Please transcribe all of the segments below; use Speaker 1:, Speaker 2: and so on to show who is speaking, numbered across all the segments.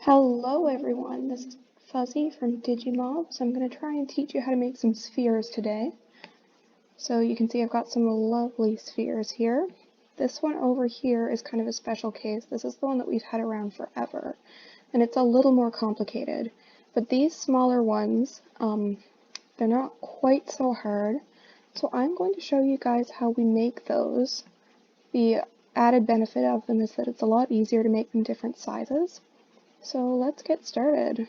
Speaker 1: Hello everyone, this is Fuzzy from Digimobs. I'm going to try and teach you how to make some spheres today. So you can see I've got some lovely spheres here. This one over here is kind of a special case. This is the one that we've had around forever, and it's a little more complicated. But these smaller ones, they're not quite so hard. So I'm going to show you guys how we make those. The added benefit of them is that it's a lot easier to make them different sizes. So let's get started.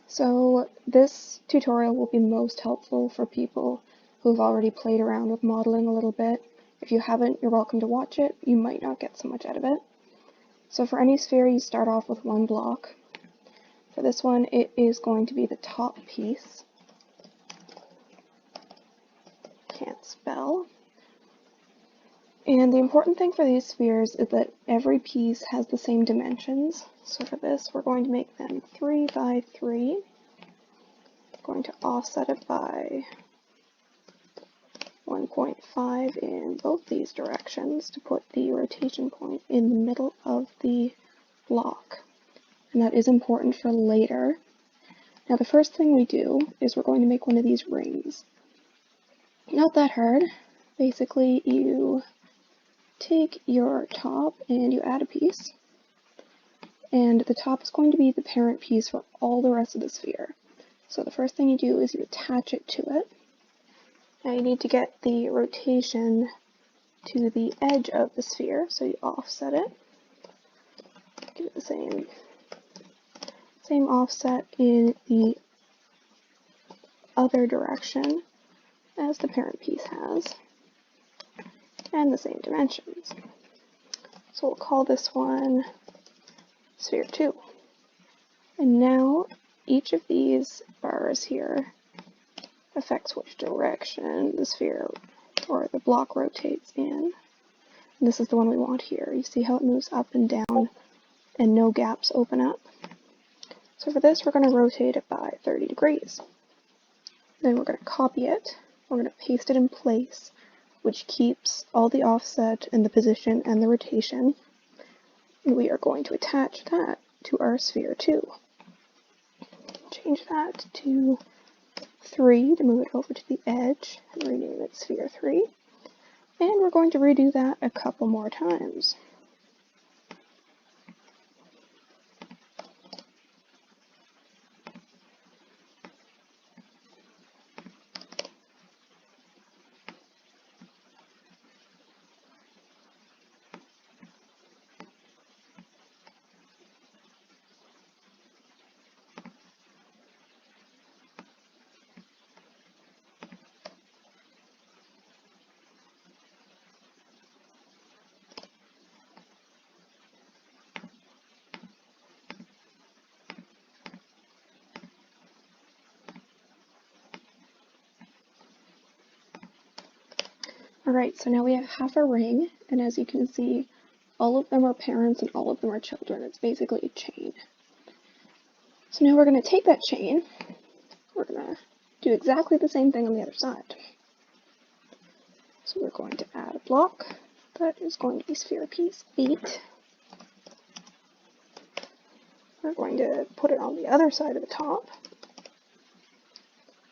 Speaker 1: So this tutorial will be most helpful for people who've already played around with modeling a little bit. If you haven't, you're welcome to watch it. You might not get so much out of it. So for any sphere, you start off with one block. For this one, it is going to be the top piece. Can't spell. And the important thing for these spheres is that every piece has the same dimensions. So for this, we're going to make them 3 by 3. We're going to offset it by 1.5 in both these directions to put the rotation point in the middle of the block. And that is important for later. Now the first thing we do is we're going to make one of these rings. Not that hard. Basically, you take your top and you add a piece, and the top is going to be the parent piece for all the rest of the sphere. So the first thing you do is you attach it to it. Now you need to get the rotation to the edge of the sphere, so you offset it. Give it the same offset in the other direction as the parent piece has, and the same dimensions. So we'll call this one sphere 2. And now each of these bars here affects which direction the sphere or the block rotates in. And this is the one we want here. You see how it moves up and down and no gaps open up? So for this, we're going to rotate it by 30 degrees. Then we're going to copy it. We're going to paste it in place, which keeps all the offset and the position and the rotation. And we are going to attach that to our sphere 2. Change that to 3 to move it over to the edge and rename it sphere 3. And we're going to redo that a couple more times. Alright, so now we have half a ring, and as you can see, all of them are parents and all of them are children. It's basically a chain. So now we're going to take that chain, we're going to do exactly the same thing on the other side. So we're going to add a block. That is going to be sphere piece 8. We're going to put it on the other side of the top.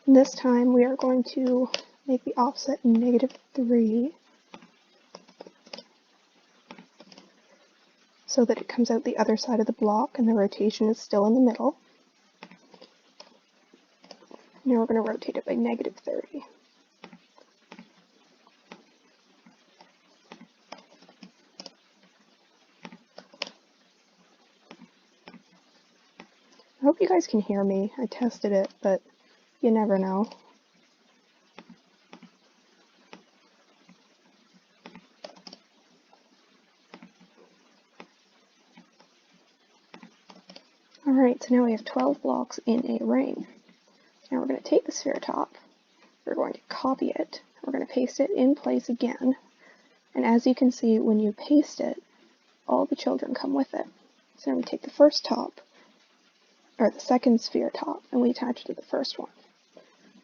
Speaker 1: And this time we are going to make the offset -3 so that it comes out the other side of the block and the rotation is still in the middle. Now we're going to rotate it by -30. I hope you guys can hear me. I tested it, but you never know. Alright, so now we have 12 blocks in a ring. Now we're going to take the sphere top, we're going to copy it, we're going to paste it in place again, and as you can see, when you paste it, all the children come with it. So now we take the first top, or the second sphere top, and we attach it to the first one.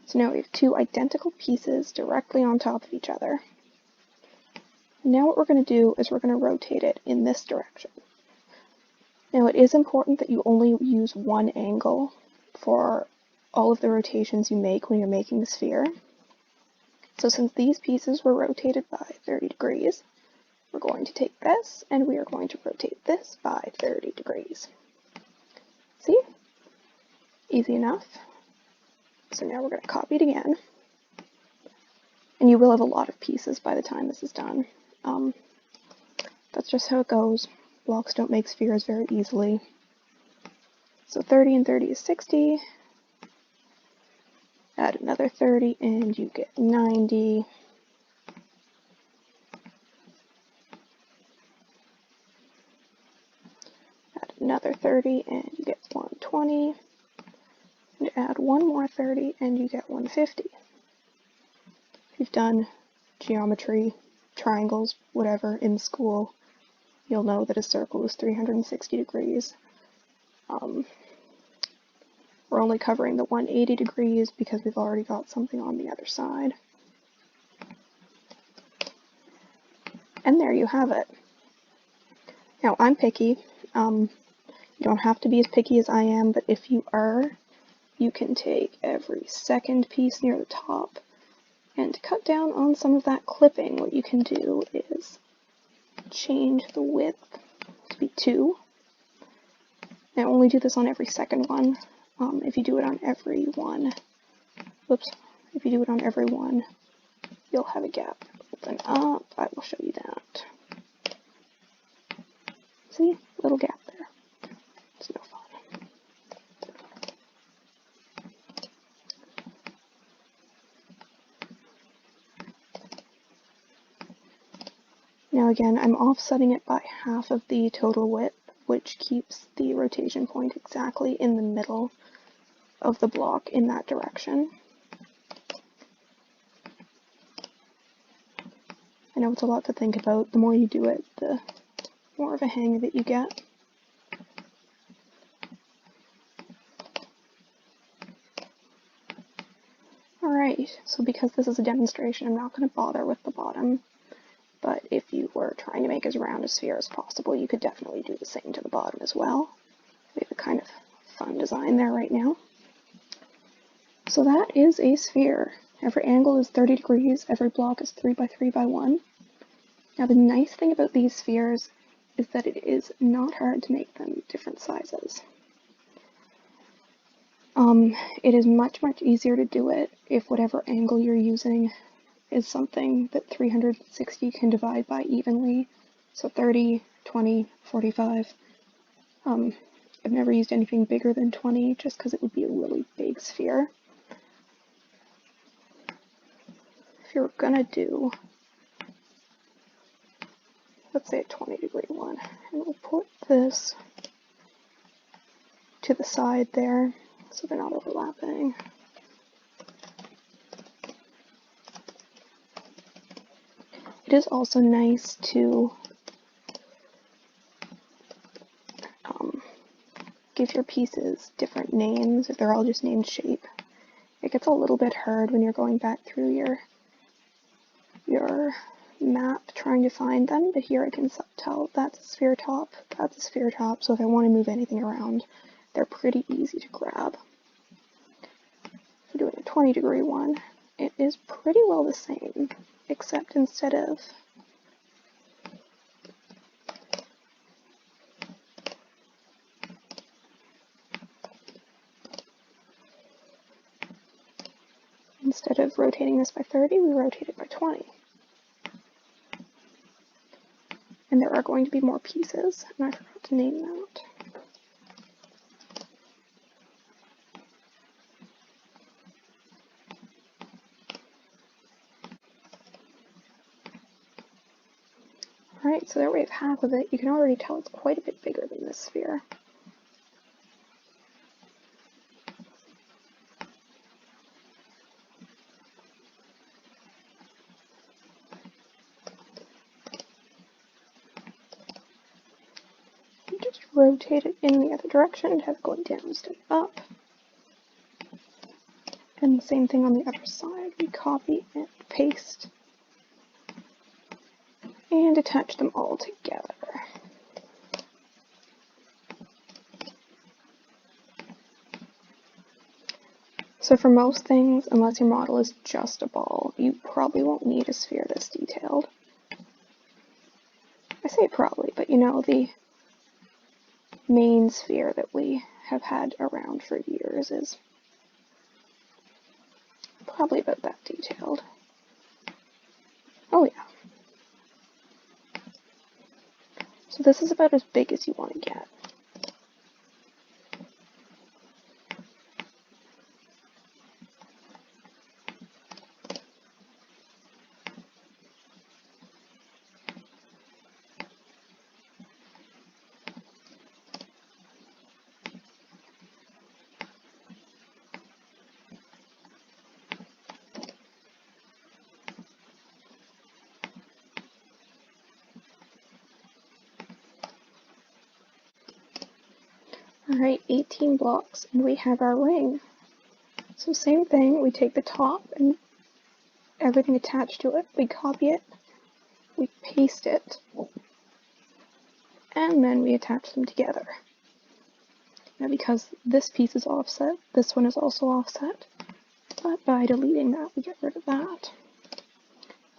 Speaker 1: So now we have 2 identical pieces directly on top of each other. And now what we're going to do is we're going to rotate it in this direction. Now it is important that you only use one angle for all of the rotations you make when you're making the sphere. So since these pieces were rotated by 30 degrees, we're going to take this and we are going to rotate this by 30 degrees. See? Easy enough. So now we're going to copy it again. And you will have a lot of pieces by the time this is done. That's just how it goes. Blocks don't make spheres very easily. So 30 and 30 is 60. Add another 30 and you get 90. Add another 30 and you get 120. And add one more 30 and you get 150. If you've done geometry, triangles, whatever in school, you'll know that a circle is 360 degrees. We're only covering the 180 degrees because we've already got something on the other side. And there you have it. Now I'm picky. You don't have to be as picky as I am, but if you are, you can take every second piece near the top and to cut down on some of that clipping. What you can do is change the width to be 2. I only do this on every second one. If you do it on every one, if you do it on every one, you'll have a gap. Open up, I will show you that. See, little gap there. It's no fun. Now again, I'm offsetting it by half of the total width, which keeps the rotation point exactly in the middle of the block in that direction. I know it's a lot to think about. The more you do it, the more of a hang of it you get. Alright, so because this is a demonstration, I'm not going to bother with the bottom, but if you were trying to make as round a sphere as possible, you could definitely do the same to the bottom as well. We have a kind of fun design there right now. So that is a sphere. Every angle is 30 degrees, every block is 3 by 3 by 1. Now the nice thing about these spheres is that it is not hard to make them different sizes. It is much easier to do it if whatever angle you're using is something that 360 can divide by evenly. So 30, 20, 45. I've never used anything bigger than 20 just because it would be a really big sphere. If you're gonna do, let's say a 20-degree one, and we'll put this to the side there so they're not overlapping. It is also nice to give your pieces different names if they're all just named shape. It gets a little bit hard when you're going back through your map trying to find them, but here I can tell that's a sphere top, that's a sphere top, so if I want to move anything around, they're pretty easy to grab. If we're doing a 20-degree one, it is pretty well the same, except instead of rotating this by 30, we rotate it by 20. And there are going to be more pieces, and I forgot to name that. Alright, so there we have half of it. You can already tell it's quite a bit bigger than this sphere. Just rotate it in the other direction and have it going down instead of up. And the same thing on the other side. We copy and paste and attach them all together. So for most things, unless your model is just a ball, you probably won't need a sphere this detailed. I say probably, but you know, the main sphere that we have had around for years is probably about that detailed. Oh yeah. So this is about as big as you want to get. Alright, 18 blocks, and we have our ring. So same thing, we take the top and everything attached to it, we copy it, we paste it, and then we attach them together. Now because this piece is offset, this one is also offset, but by deleting that, we get rid of that.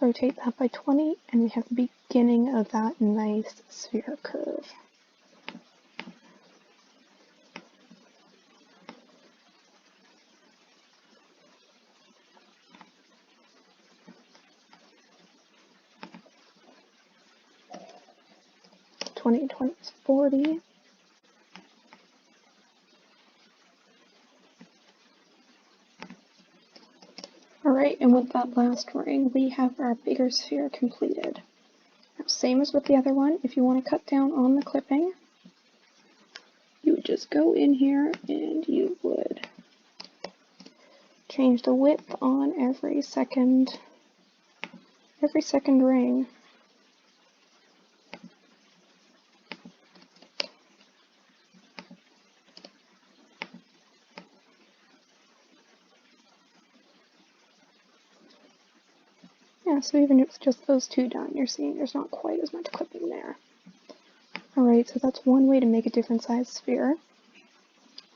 Speaker 1: Rotate that by 20, and we have the beginning of that nice sphere curve. And 20 is 40. Alright, and with that last ring, we have our bigger sphere completed. Now, same as with the other one, if you want to cut down on the clipping, you would just go in here and you would change the width on every second ring. Yeah, so even if it's just those two done, you're seeing there's not quite as much clipping there. Alright, so that's one way to make a different size sphere.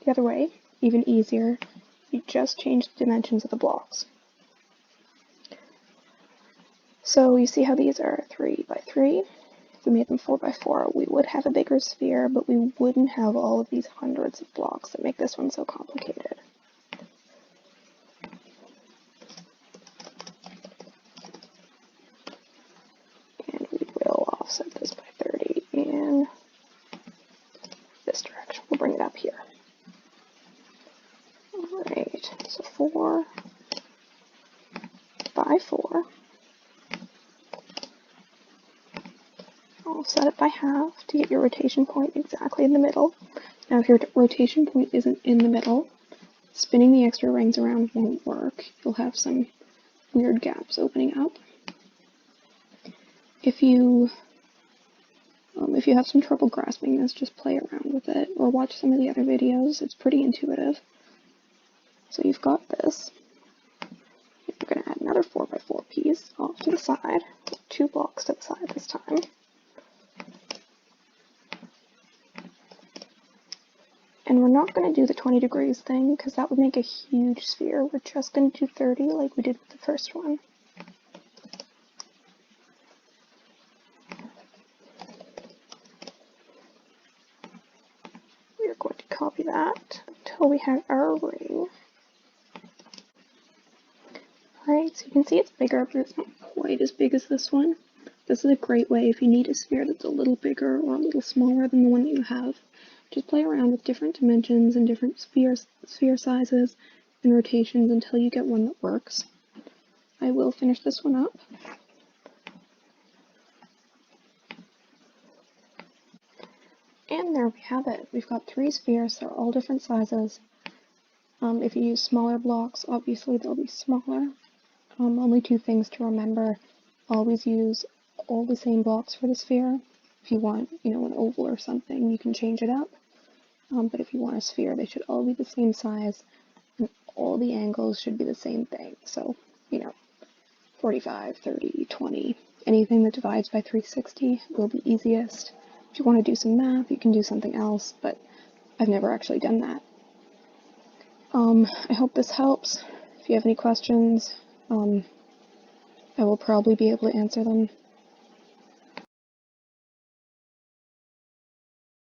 Speaker 1: The other way, even easier, you just change the dimensions of the blocks. So you see how these are 3 by 3? If we made them 4 by 4, we would have a bigger sphere, but we wouldn't have all of these hundreds of blocks that make this one so complicated. And we will offset this by 30 in this direction. We'll bring it up here. Alright, so 4 by 4. Set it by half to get your rotation point exactly in the middle. Now if your rotation point isn't in the middle, spinning the extra rings around won't work. You'll have some weird gaps opening up. If you have some trouble grasping this, just play around with it or watch some of the other videos. It's pretty intuitive. So you've got this. You're going to add another 4 by 4 piece off to the side, 2 blocks to the side this time. And we're not going to do the 20 degrees thing because that would make a huge sphere. We're just going to do 30 like we did with the first one. We're going to copy that until we have our ring. Alright, so you can see it's bigger, but it's not quite as big as this one. This is a great way if you need a sphere that's a little bigger or a little smaller than the one that you have. Just play around with different dimensions and different sphere sizes and rotations until you get one that works. I will finish this one up. And there we have it. We've got 3 spheres. They're all different sizes. If you use smaller blocks, obviously they'll be smaller. Only 2 things to remember. Always use all the same blocks for the sphere. If you want, an oval or something, you can change it up. But if you want a sphere, they should all be the same size, and all the angles should be the same thing. So, 45, 30, 20, anything that divides by 360 will be easiest. If you want to do some math, you can do something else, but I've never actually done that. I hope this helps. If you have any questions, I will probably be able to answer them.